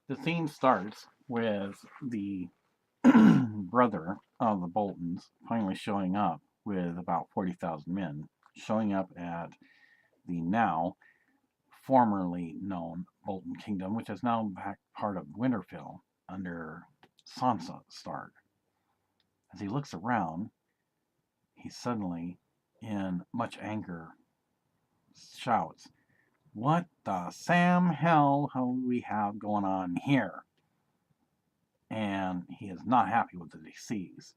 The scene starts with the brother of the Boltons finally showing up with about 40,000 men, showing up at the now formerly known Bolton Kingdom, which is now back part of Winterfell under Sansa Stark. As he looks around, he suddenly, in much anger, shouts, "What the Sam hell we have going on here?" And he is not happy with what he sees.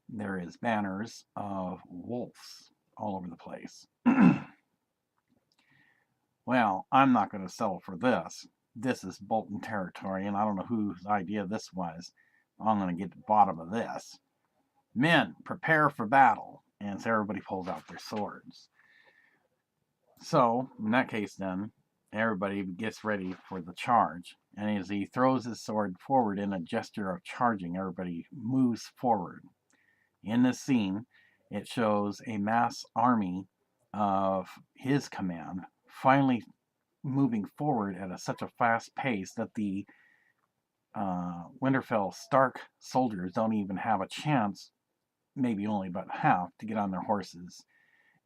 There is banners of wolves all over the place. Well, I'm not going to settle for this. This is Bolton territory, and I don't know whose idea this was. I'm going to get to the bottom of this. Men, prepare for battle. And so everybody pulls out their swords. So, in that case then, everybody gets ready for the charge. And as he throws his sword forward in a gesture of charging, everybody moves forward. In this scene, it shows a mass army of his command finally moving forward at such a fast pace that the Winterfell Stark soldiers don't even have a chance, maybe only about half, to get on their horses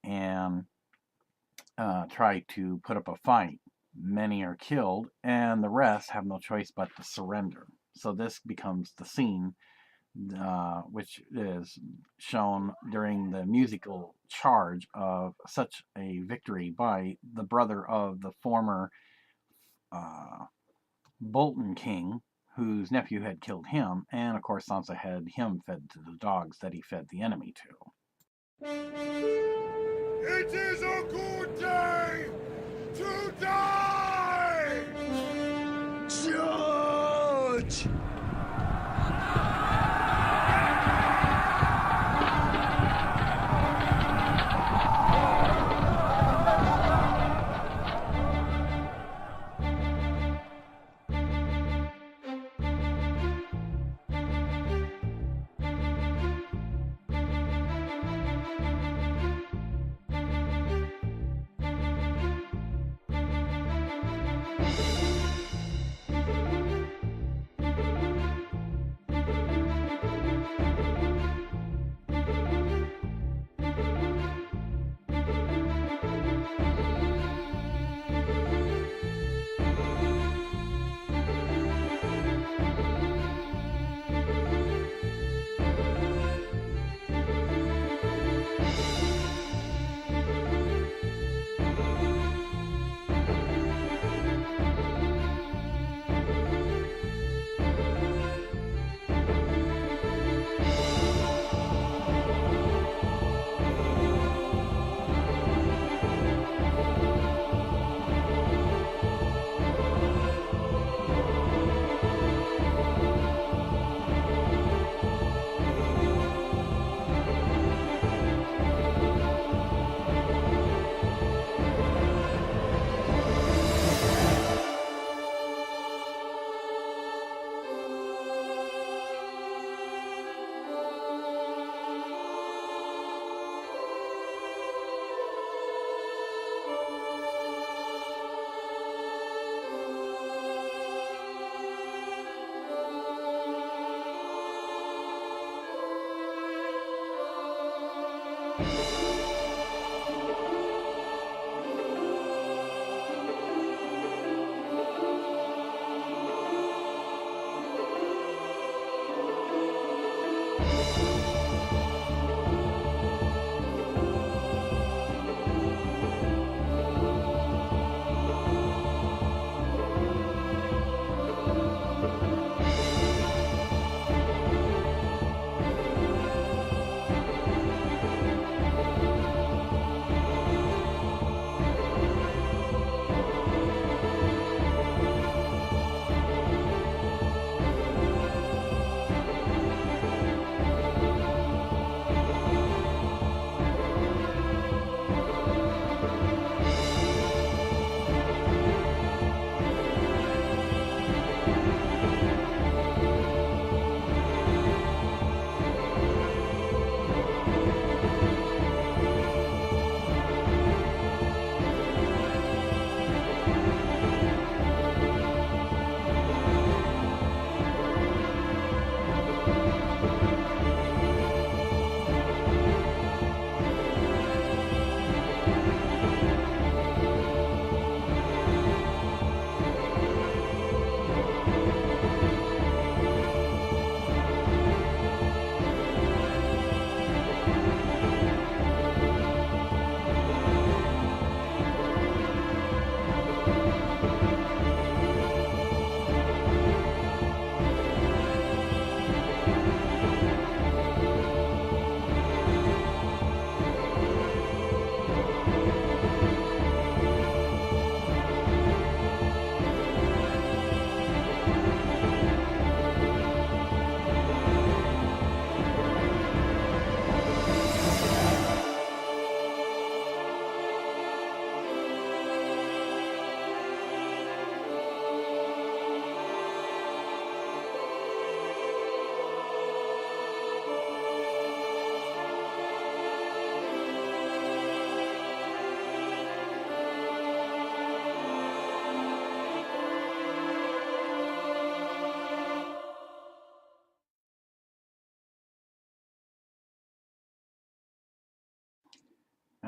and try to put up a fight. Many are killed, and the rest have no choice but to surrender. So this becomes the scene which is shown during the musical charge of such a victory by the brother of the former Bolton king, whose nephew had killed him, and of course Sansa had him fed to the dogs that he fed the enemy to. It is a good day to die! Judge!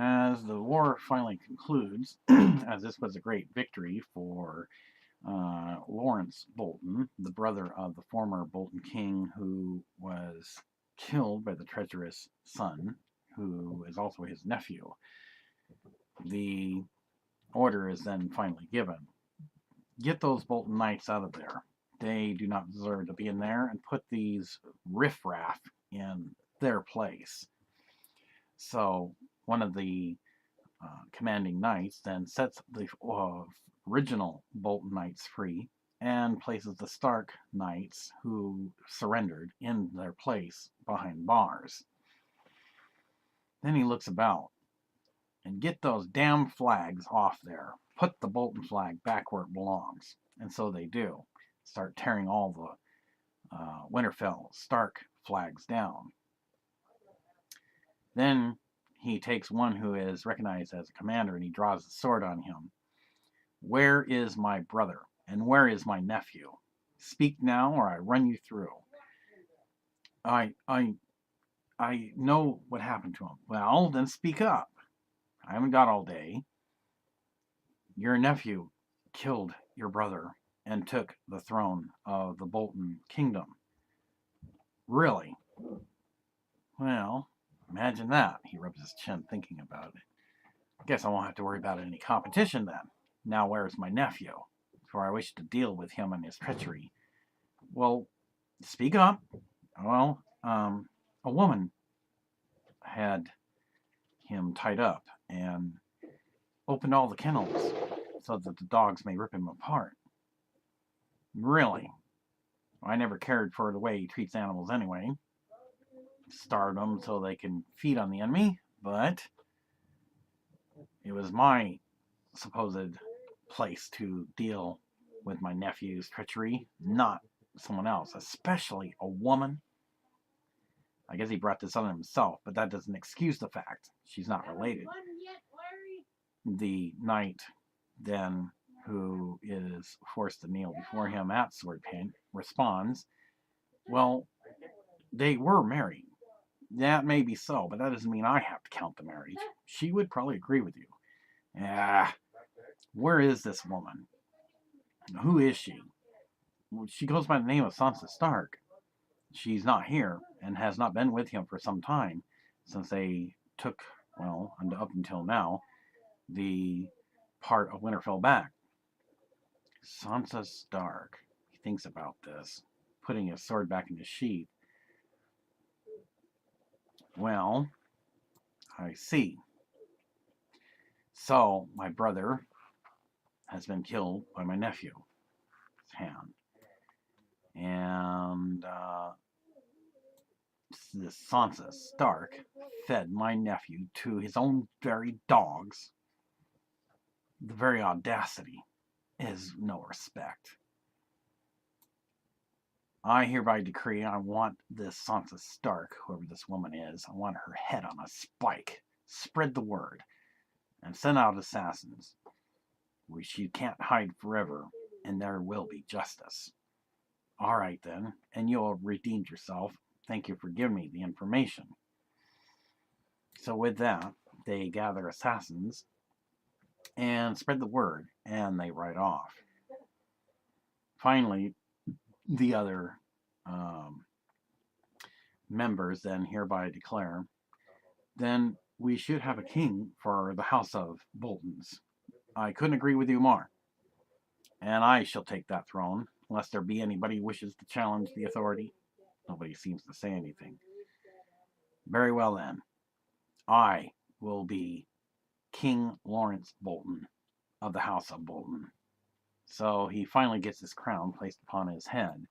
As the war finally concludes, as this was a great victory for Lawrence Bolton, the brother of the former Bolton king who was killed by the treacherous son, who is also his nephew. The order is then finally given. Get those Bolton Knights out of there. They do not deserve to be in there, and put these riffraff in their place. So one of the commanding knights then sets the original Bolton Knights free and places the Stark Knights who surrendered in their place behind bars. Then he looks about and get those damn flags off there. Put the Bolton flag back where it belongs. And so they do. Start tearing all the Winterfell Stark flags down. Then he takes one who is recognized as a commander and he draws the sword on him. Where is my brother? And where is my nephew? Speak now or I run you through. I know what happened to him. Well, then speak up. I haven't got all day. Your nephew killed your brother and took the throne of the Bolton kingdom. Really? Well, imagine that. He rubs his chin thinking about it. Guess I won't have to worry about any competition then. Now where's my nephew? For I wish to deal with him and his treachery. Well, speak up. Well, a woman had him tied up and opened all the kennels so that the dogs may rip him apart. Really? I never cared for the way he treats animals anyway. Starved them so they can feed on the enemy, but it was my supposed place to deal with my nephew's treachery, not someone else, especially a woman. I guess he brought this on himself, but that doesn't excuse the fact she's not related. The knight, then, who is forced to kneel before him at sword point, responds, well, they were married. That may be so, but that doesn't mean I have to count the marriage. She would probably agree with you. Where is this woman? Who is she? Well, she goes by the name of Sansa Stark. She's not here and has not been with him for some time since they took, well, up until now, the part of Winterfell back. Sansa Stark. He thinks about this, putting his sword back in his sheath. Well, I see. So, my brother has been killed by my nephew, hand. And this Sansa Stark fed my nephew to his own very dogs. The very audacity is no respect. I hereby decree I want this Sansa Stark, whoever this woman is, I want her head on a spike. Spread the word. And send out assassins. She can't hide forever, and there will be justice. All right, then, and you have redeemed yourself. Thank you for giving me the information. So with that, they gather assassins and spread the word, and they ride off. Finally, the other members then hereby declare, then we should have a king for the House of Boltons. I couldn't agree with you more. And I shall take that throne, unless there be anybody who wishes to challenge the authority. Nobody seems to say anything. Very well then. I will be King Lawrence Bolton of the House of Bolton. So he finally gets his crown placed upon his head.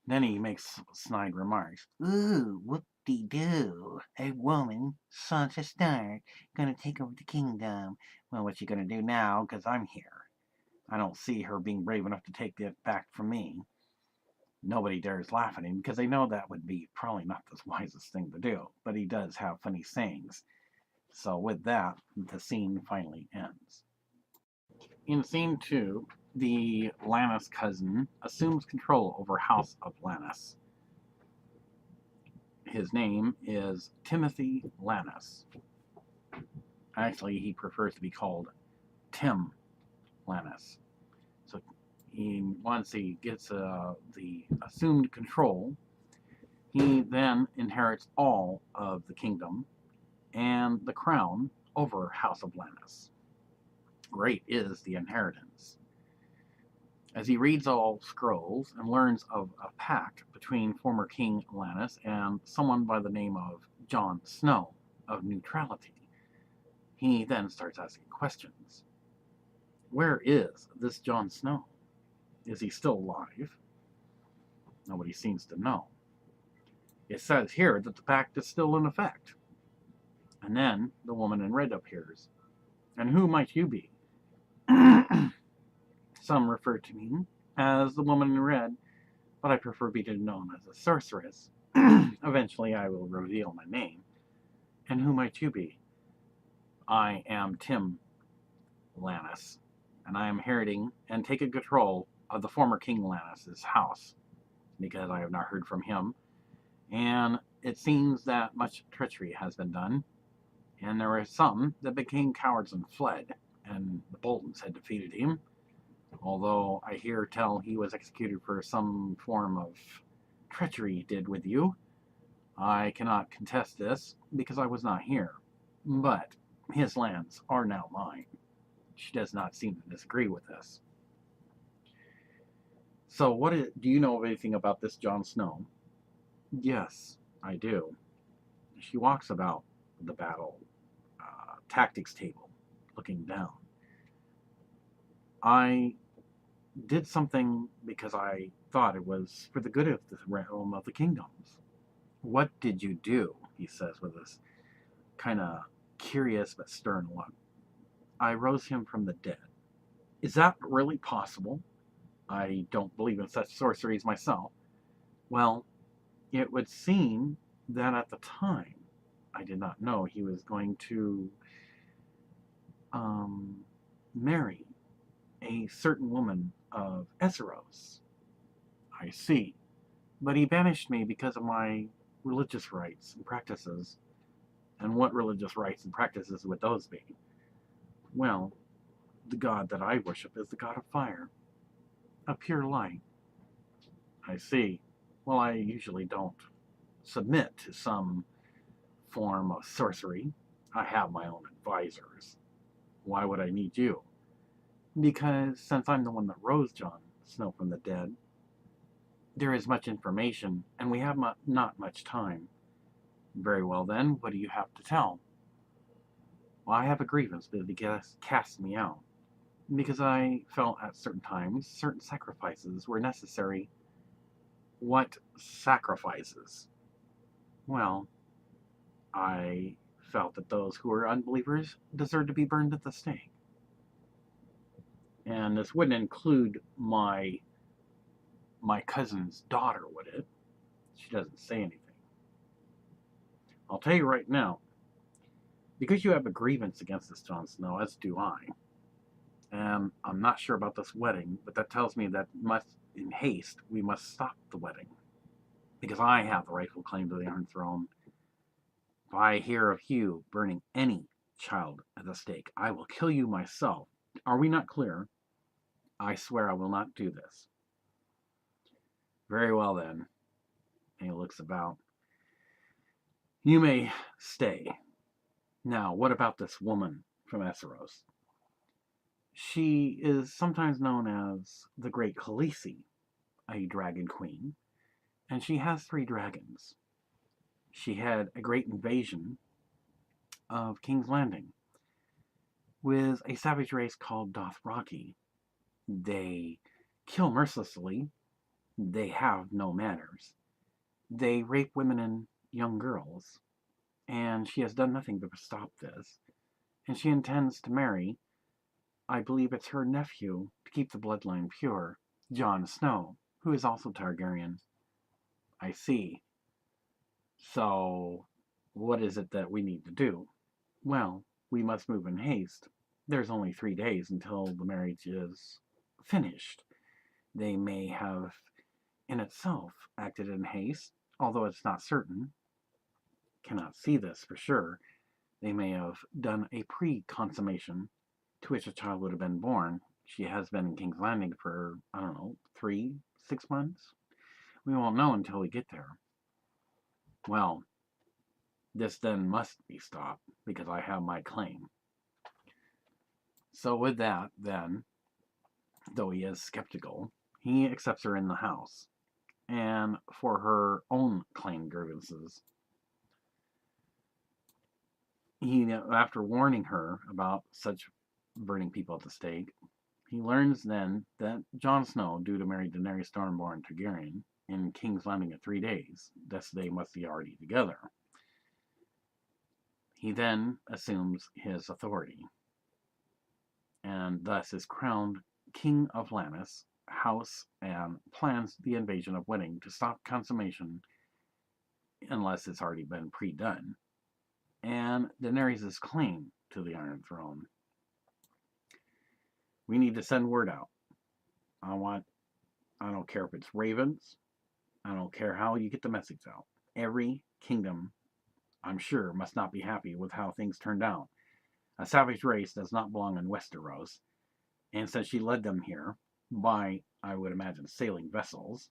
Then he makes snide remarks. Ooh, whoop-de-doo. A woman, Sansa Stark, gonna take over the kingdom. Well, what's she gonna do now? Because I'm here. I don't see her being brave enough to take it back from me. Nobody dares laugh at him because they know that would be probably not the wisest thing to do. But he does have funny sayings. So with that, the scene finally ends. In scene 2, the Lannis cousin assumes control over House of Lannis. His name is Timothy Lannis. Actually, he prefers to be called Tim Lannis. So once he gets the assumed control, he then inherits all of the kingdom and the crown over House of Lannis. Great is the inheritance. As he reads all scrolls and learns of a pact between former King Lannis and someone by the name of Jon Snow of neutrality, he then starts asking questions. Where is this Jon Snow? Is he still alive? Nobody seems to know. It says here that the pact is still in effect. And then the woman in red appears. And who might you be? Some refer to me as the woman in red, but I prefer being known as a sorceress. Eventually I will reveal my name. And who might you be? I am Tim Lannis, and I am inheriting and taking control of the former King Lannis's house, because I have not heard from him, and it seems that much treachery has been done, and there were some that became cowards and fled, and the Boltons had defeated him, although I hear tell he was executed for some form of treachery he did with you. I cannot contest this, because I was not here, but his lands are now mine. She does not seem to disagree with this. So do you know of anything about this Jon Snow? Yes, I do. She walks about the battle tactics table, looking down. I did something because I thought it was for the good of the realm of the kingdoms. What did you do? He says with this kind of curious but stern look. I rose him from the dead. Is that really possible? I don't believe in such sorceries myself. Well, it would seem that at the time, I did not know he was going to marry a certain woman of Esseros. I see. But he banished me because of my religious rites and practices. And what religious rites and practices would those be? Well, the god that I worship is the god of fire. A pure light. I see. Well, I usually don't submit to some form of sorcery. I have my own advisors. Why would I need you? Because since I'm the one that rose Jon Snow from the dead, there is much information, and we have not much time. Very well then, what do you have to tell? Well, I have a grievance that he cast me out, because I felt at certain times certain sacrifices were necessary. What sacrifices? Well, I felt that those who were unbelievers deserved to be burned at the stake. And this wouldn't include my cousin's daughter, would it? She doesn't say anything. I'll tell you right now, because you have a grievance against this Jon Snow, as do I, and I'm not sure about this wedding, but that tells me that in haste, we must stop the wedding, because I have the rightful claim to the Iron Throne. If I hear of you burning any child at the stake, I will kill you myself. Are we not clear? I swear I will not do this. Very well then. And he looks about. You may stay. Now, what about this woman from Esseros? She is sometimes known as the Great Khaleesi, a dragon queen, and she has 3 dragons. She had a great invasion of King's Landing with a savage race called Dothraki. They kill mercilessly. They have no manners. They rape women and young girls. And she has done nothing to stop this. And she intends to marry, I believe it's her nephew, to keep the bloodline pure, Jon Snow, who is also Targaryen. I see. So, what is it that we need to do? Well, we must move in haste. There's only 3 days until the marriage is finished. They may have, in itself, acted in haste, although it's not certain. cannot see this for sure. They may have done a pre-consummation to which a child would have been born. She has been in King's Landing for, I don't know, 6 months? We won't know until we get there. Well, this then must be stopped because I have my claim. So with that, then, though he is skeptical, he accepts her in the house, and for her own claimed grievances. After warning her about such burning people at the stake, he learns then that Jon Snow, due to marry Daenerys Stormborn Targaryen in King's Landing in 3 days, thus they must be already together. He then assumes his authority, and thus is crowned King of Lannis House and plans the invasion of Winning to stop consummation unless it's already been pre-done, and Daenerys' claim to the Iron Throne. We need to send word out. I don't care if it's ravens. I don't care how you get the message out. Every kingdom, I'm sure, must not be happy with how things turned out. A savage race does not belong in Westeros, and since she led them here by, I would imagine, sailing vessels,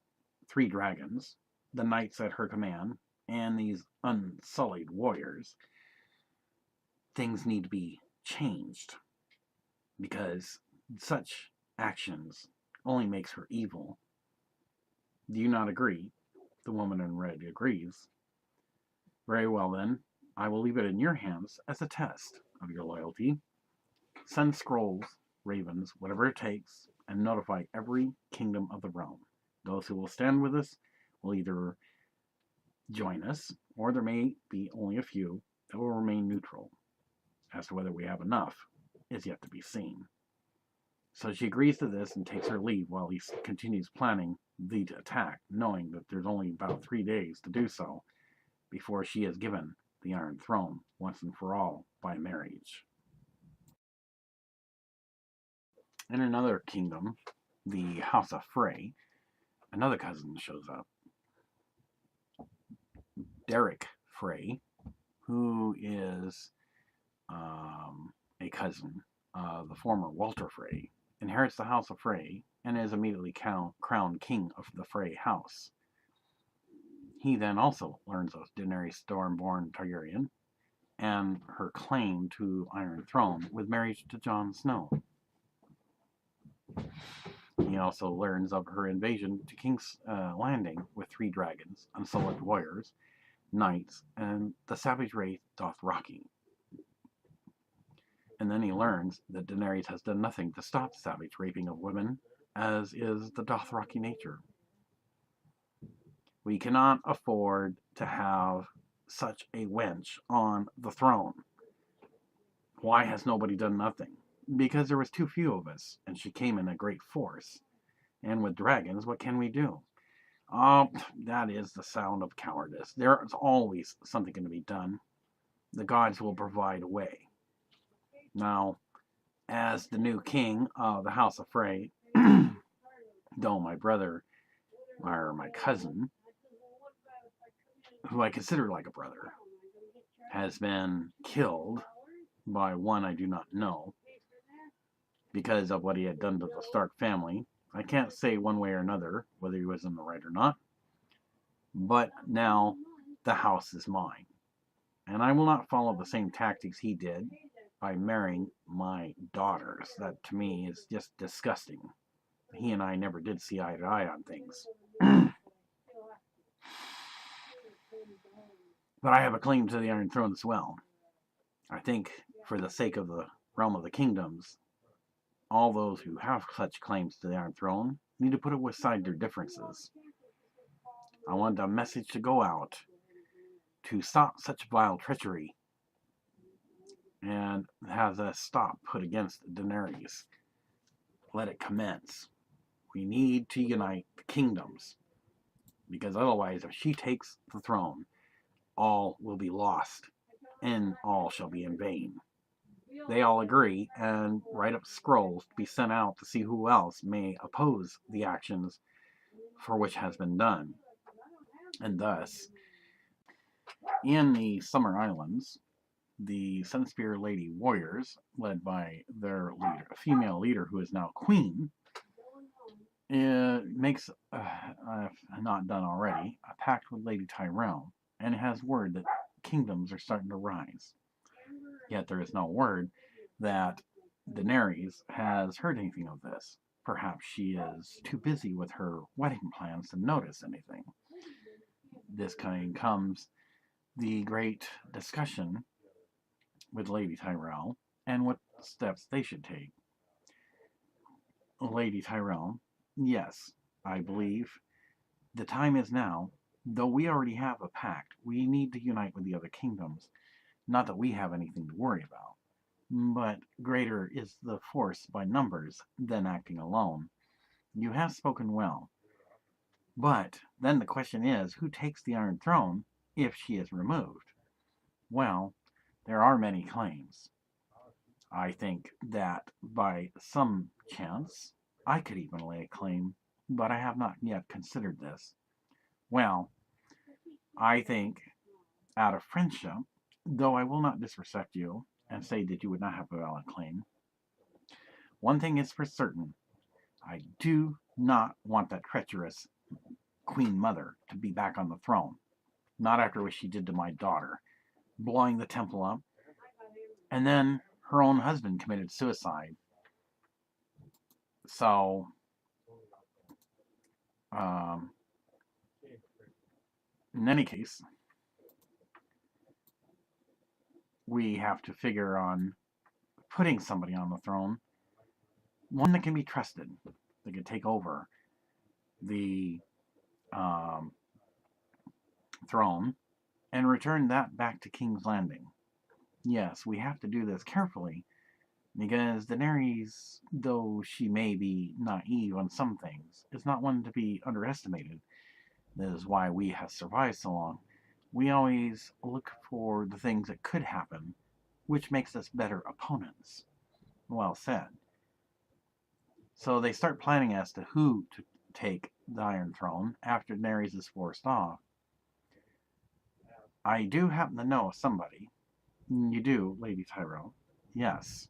3 dragons, the knights at her command, and these unsullied warriors, things need to be changed, because such actions only makes her evil. Do you not agree? The woman in red agrees. Very well then, I will leave it in your hands as a test of your loyalty. Send scrolls, ravens, whatever it takes, and notify every kingdom of the realm. Those who will stand with us will either join us, or there may be only a few that will remain neutral. As to whether we have enough is yet to be seen. So she agrees to this and takes her leave while he continues planning the attack, knowing that there's only about 3 days to do so before she is given the Iron Throne once and for all by marriage. In another kingdom, the House of Frey, another cousin shows up. Derek Frey, who is a cousin of the former Walter Frey, inherits the House of Frey and is immediately crowned king of the Frey house. He then also learns of Daenerys Stormborn Targaryen and her claim to Iron Throne with marriage to Jon Snow. He also learns of her invasion to King's Landing with 3 dragons, unsullied warriors, knights, and the savage race Dothraki. And then he learns that Daenerys has done nothing to stop savage raping of women, as is the Dothraki nature. We cannot afford to have such a wench on the throne. Why has nobody done nothing? Because there was too few of us, and she came in a great force. And with dragons, what can we do? Oh, that is the sound of cowardice. There is always something going to be done. The gods will provide a way. Now, as the new king of the House of Frey, though my brother, or my cousin, who I consider like a brother, has been killed by one I do not know because of what he had done to the Stark family. I can't say one way or another whether he was in the right or not, but now the house is mine, and I will not follow the same tactics he did by marrying my daughters. That to me is just disgusting. He and I never did see eye to eye on things. But I have a claim to the Iron Throne as well. I think for the sake of the realm of the kingdoms, all those who have such claims to the Iron Throne need to put aside their differences. I want a message to go out to stop such vile treachery and have a stop put against Daenerys. Let it commence. We need to unite the kingdoms, because otherwise, if she takes the throne, all will be lost, and all shall be in vain. They all agree and write up scrolls to be sent out to see who else may oppose the actions for which has been done. And thus, In the Summer Islands, the Sunspear Lady Warriors, led by their leader, a female leader who is now queen, makes, not done already, a pact with Lady Tyrell, and has word that kingdoms are starting to rise. Yet there is no word that Daenerys has heard anything of this. Perhaps she is too busy with her wedding plans to notice anything. This kind comes the great discussion with Lady Tyrell and what steps they should take. Lady Tyrell, yes, I believe the time is now. Though we already have a pact, we need to unite with the other kingdoms. Not that we have anything to worry about, but greater is the force by numbers than acting alone. You have spoken well. But then the question is, who takes the Iron Throne if she is removed? Well, there are many claims. I think that by some chance I could even lay a claim, but I have not yet considered this. Well, I think out of friendship, though I will not disrespect you and say that you would not have a valid claim, one thing is for certain. I do not want that treacherous Queen Mother to be back on the throne. Not after what she did to my daughter, blowing the temple up, and then her own husband committed suicide. So, in any case, we have to figure on putting somebody on the throne, one that can be trusted, that can take over the throne and return that back to King's Landing. Yes, we have to do this carefully, because Daenerys, though she may be naive on some things, is not one to be underestimated. That is why we have survived so long. We always look for the things that could happen, which makes us better opponents. Well said. So they start planning as to who to take the Iron Throne after Daenerys is forced off. I do happen to know somebody. You do, Lady Tyrell. Yes.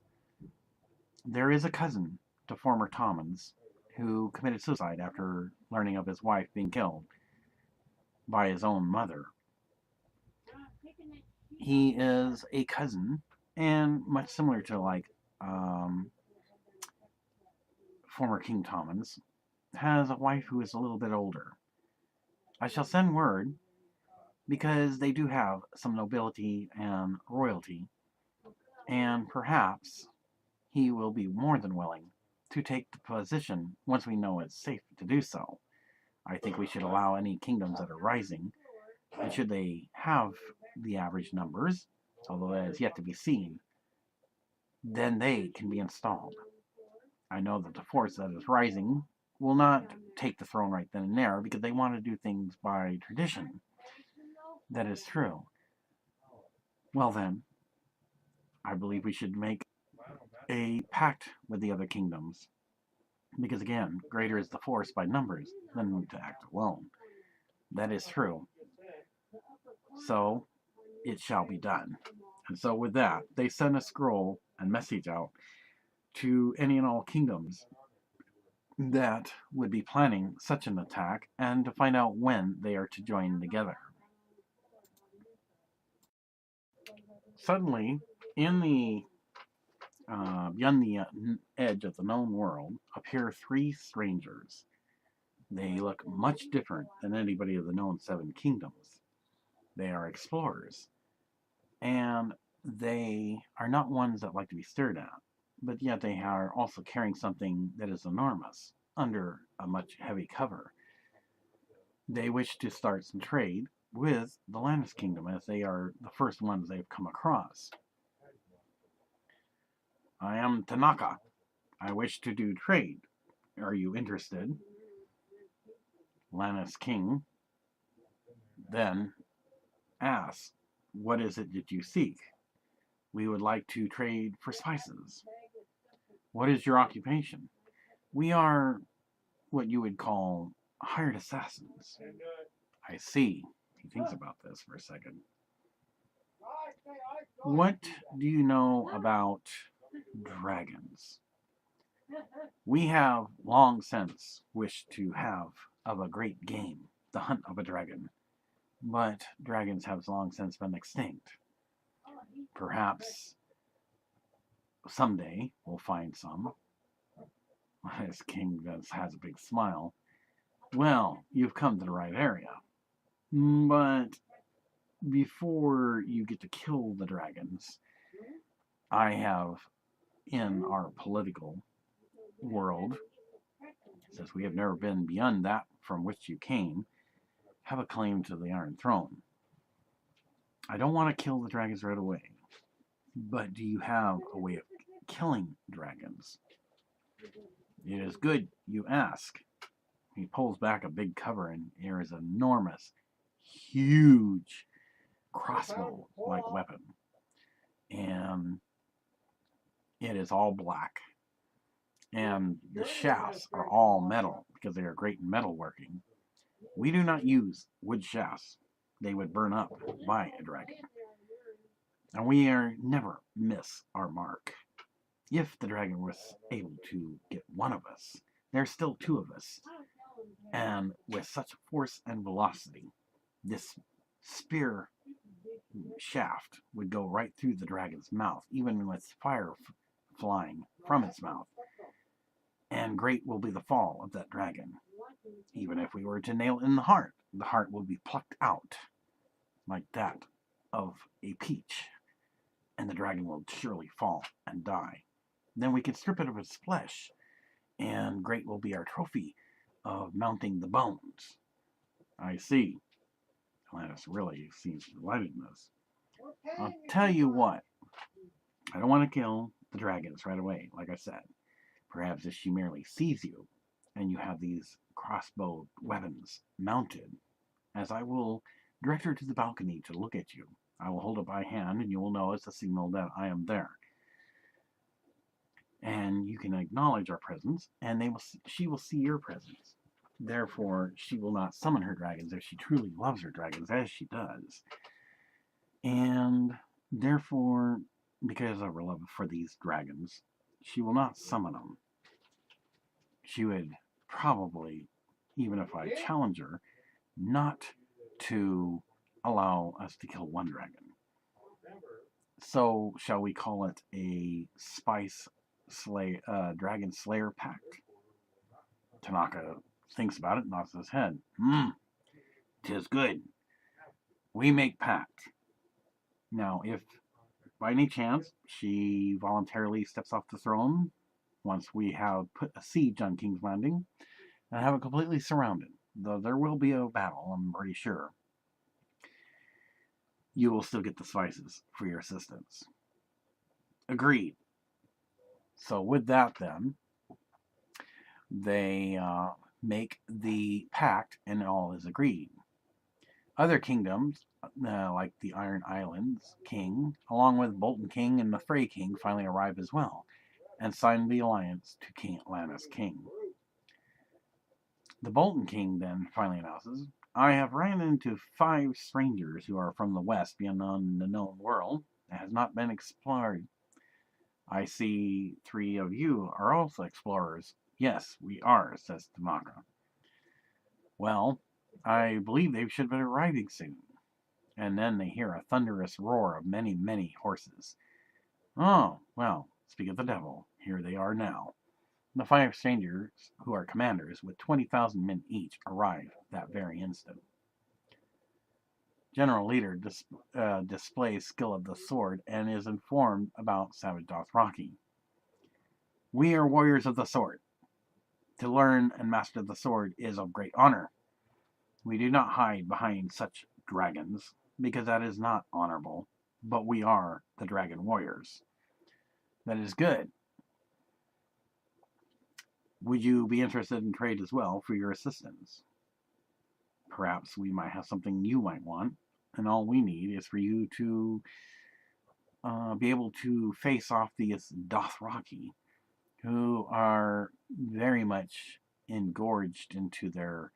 There is a cousin to former Tommen's who committed suicide after learning of his wife being killed by his own mother. He is a cousin, and much similar to former King Tommen's, has a wife who is a little bit older. I shall send word, because they do have some nobility and royalty, and perhaps he will be more than willing to take the position once we know it's safe to do so. I think we should allow any kingdoms that are rising, and should they have the average numbers, although that is yet to be seen, then they can be installed. I know that the force that is rising will not take the throne right then and there, because they want to do things by tradition. That is true. Well then, I believe we should make a pact with the other kingdoms, because again, greater is the force by numbers than to act alone. That is true. So, it shall be done. And so with that, they send a scroll and message out to any and all kingdoms that would be planning such an attack, and to find out when they are to join together. Suddenly, in the beyond the edge of the known world, appear three strangers. They look much different than anybody of the known seven kingdoms. They are explorers, and they are not ones that like to be stared at, but yet they are also carrying something that is enormous under a much heavy cover. They wish to start some trade with the Lannis Kingdom, as they are the first ones they've come across. I am Tanaka. I wish to do trade. Are you interested? Lannis King then asks, what is it that you seek? We would like to trade for spices. What is your occupation? We are what you would call hired assassins. I see. He thinks about this for a second. What do you know about dragons? We have long since wished to have of a great game, the hunt of a dragon. But dragons have long since been extinct. Perhaps someday we'll find some. His king has a big smile. Well, you've come to the right area. But before you get to kill the dragons, I have, in our political world, since we have never been beyond that from which you came, have a claim to the Iron Throne. I don't want to kill the dragons right away, but do you have a way of killing dragons? It is good you ask. He pulls back a big cover and there is an enormous, huge crossbow-like weapon. And it is all black. And the shafts are all metal because they are great in metalworking. We do not use wood shafts. They would burn up by a dragon. And we are never miss our mark. If the dragon was able to get one of us, there's still two of us. And with such force and velocity, this spear shaft would go right through the dragon's mouth, even with fire flying from its mouth. And great will be the fall of that dragon. Even if we were to nail it in the heart will be plucked out like that of a peach, and the dragon will surely fall and die. Then we can strip it of its flesh, and great will be our trophy of mounting the bones. I see. Atlantis really seems delighted in this. I'll tell you what. I don't want to kill the dragons right away, like I said. Perhaps if she merely sees you, and you have these crossbow weapons mounted, as I will direct her to the balcony to look at you. I will hold up my hand, and you will know it's a signal that I am there. And you can acknowledge our presence, and she will see your presence. Therefore, she will not summon her dragons if she truly loves her dragons, as she does. And therefore, because of her love for these dragons, she will not summon them. She would probably, even if I challenge her, not to allow us to kill one dragon. So, shall we call it a dragon slayer pact? Tanaka thinks about it, nods his head. 'Tis good. We make pact. Now, if by any chance she voluntarily steps off the throne, once we have put a siege on King's Landing and have it completely surrounded, though there will be a battle, I'm pretty sure, you will still get the spices for your assistance. Agreed. So with that then, they make the pact and all is agreed. Other kingdoms, like the Iron Islands King, along with Bolton King and the Frey King, finally arrive as well, and sign the alliance to King Atlantis King. The Bolton King then finally announces, I have ran into 5 strangers who are from the west beyond the known world that has not been explored. I see 3 of you are also explorers. Yes, we are, says Tanaka. Well, I believe they should be arriving soon. And then they hear a thunderous roar of many, many horses. Oh, well, speak of the devil, here they are now. The 5 strangers, who are commanders with 20,000 men each, arrive that very instant. General Leader displays skill of the sword and is informed about Savage Dothraki. We are warriors of the sword. To learn and master the sword is of great honor. We do not hide behind such dragons, because that is not honorable, but we are the dragon warriors. That is good. Would you be interested in trade as well for your assistance? Perhaps we might have something you might want, and all we need is for you to be able to face off these Dothraki, who are very much engorged into their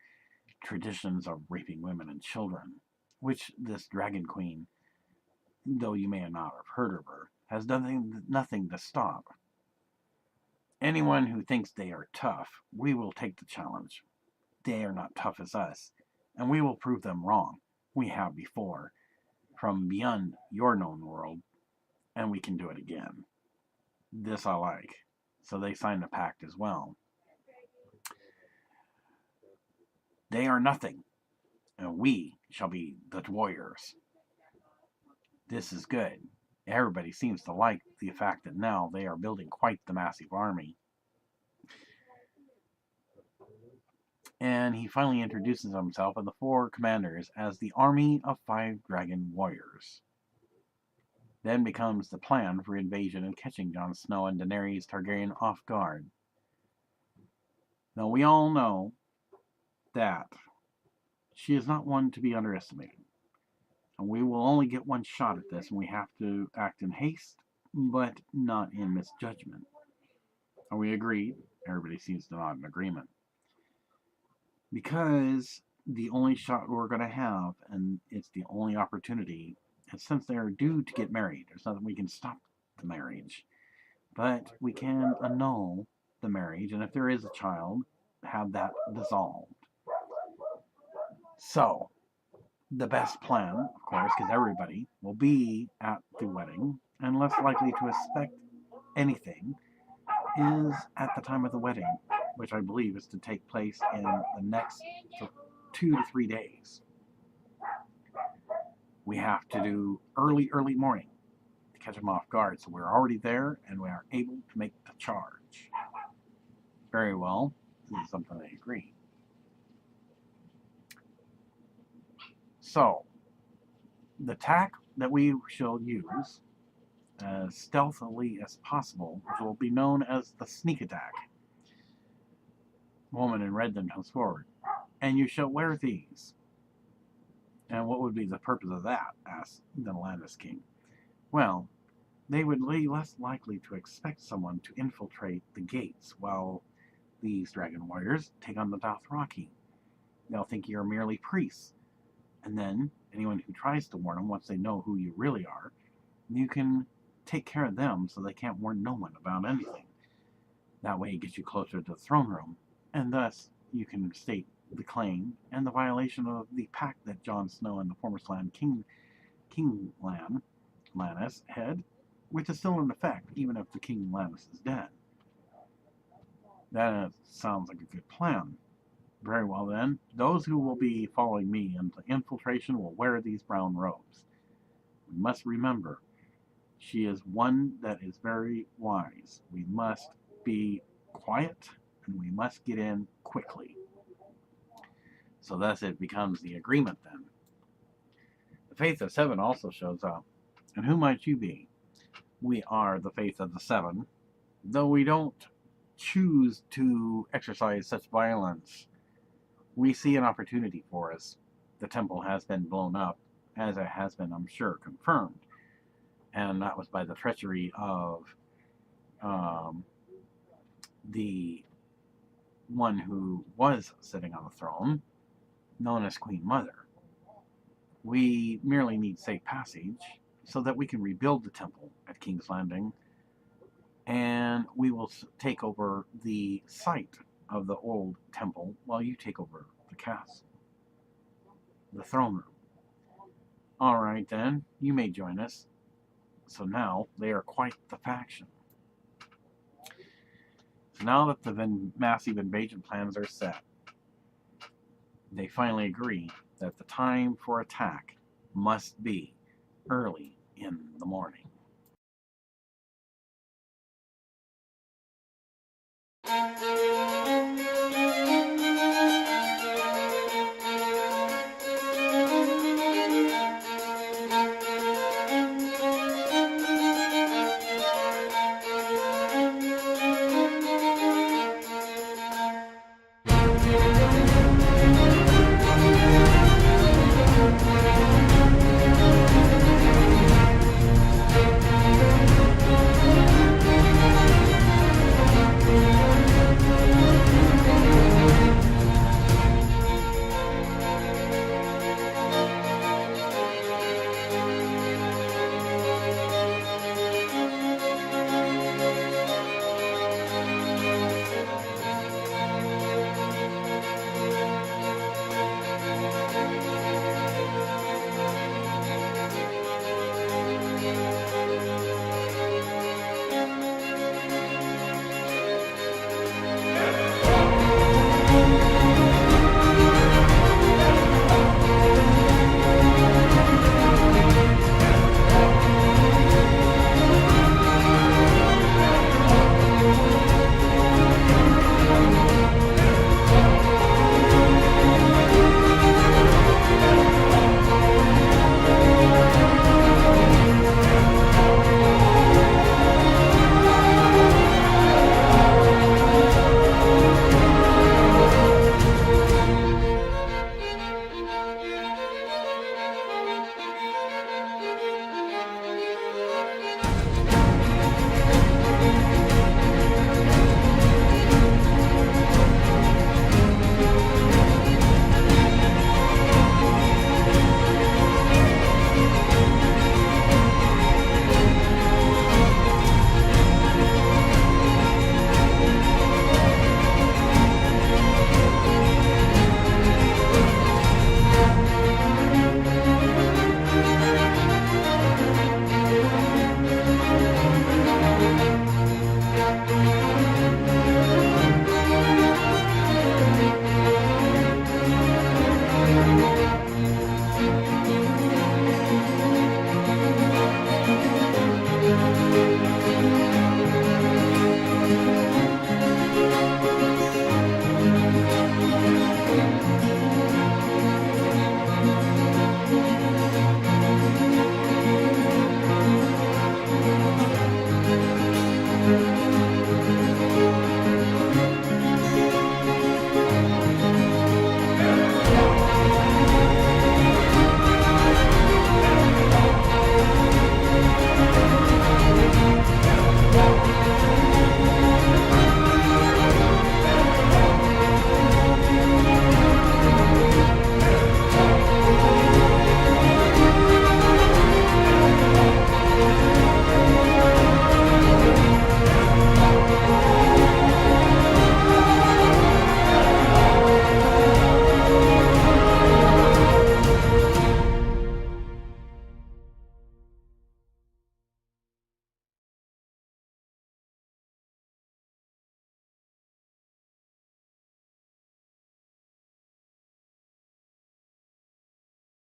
traditions of raping women and children. which this Dragon Queen, though you may not have heard of her, has done nothing to stop. Anyone who thinks they are tough, we will take the challenge. They are not tough as us, and we will prove them wrong. We have before, from beyond your known world, and we can do it again. This I like. So they signed a pact as well. They are nothing, and we shall be the warriors. This is good. Everybody seems to like the fact that now they are building quite the massive army. And he finally introduces himself and the 4 commanders as the army of 5 dragon warriors. Then becomes the plan for invasion and catching Jon Snow and Daenerys Targaryen off guard. Now we all know that she is not one to be underestimated. And we will only get one shot at this, and we have to act in haste, but not in misjudgment. Are we agreed? Everybody seems to nod in agreement. Because the only shot we're going to have, and it's the only opportunity, and since they are due to get married, there's nothing we can stop the marriage. But we can annul the marriage, and if there is a child, have that dissolved. So, the best plan, of course, because everybody will be at the wedding, and less likely to expect anything, is at the time of the wedding, which I believe is to take place in the next 2 to 3 days. We have to do early morning to catch them off guard, so we're already there and we are able to make the charge. Very well, this is something I agree. So, the tack that we shall use as stealthily as possible will be known as the sneak attack. Woman in red then comes forward. And you shall wear these. And what would be the purpose of that? Asked the Landis King. Well, they would be less likely to expect someone to infiltrate the gates while these dragon warriors take on the Dothraki. They'll think you're merely priests. And then, anyone who tries to warn them, once they know who you really are, you can take care of them so they can't warn no one about anything. That way it gets you closer to the throne room, and thus you can state the claim and the violation of the pact that Jon Snow and the former Slan King Lannis had, which is still in effect even if the King Lannis is dead. That sounds like a good plan. Very well then, those who will be following me into infiltration will wear these brown robes. We must remember, she is one that is very wise. We must be quiet, and we must get in quickly. So thus it becomes the agreement then. The Faith of 7 also shows up. And who might you be? We are the Faith of the 7, though we don't choose to exercise such violence. We see an opportunity for us. The temple has been blown up, as it has been, I'm sure, confirmed. And that was by the treachery of the one who was sitting on the throne, known as Queen Mother. We merely need safe passage so that we can rebuild the temple at King's Landing, and we will take over the site of the old temple while you take over the castle, the throne room. All right then, you may join us. So now they are quite the faction. So now that the massive invasion plans are set, they finally agree that the time for attack must be early in the morning.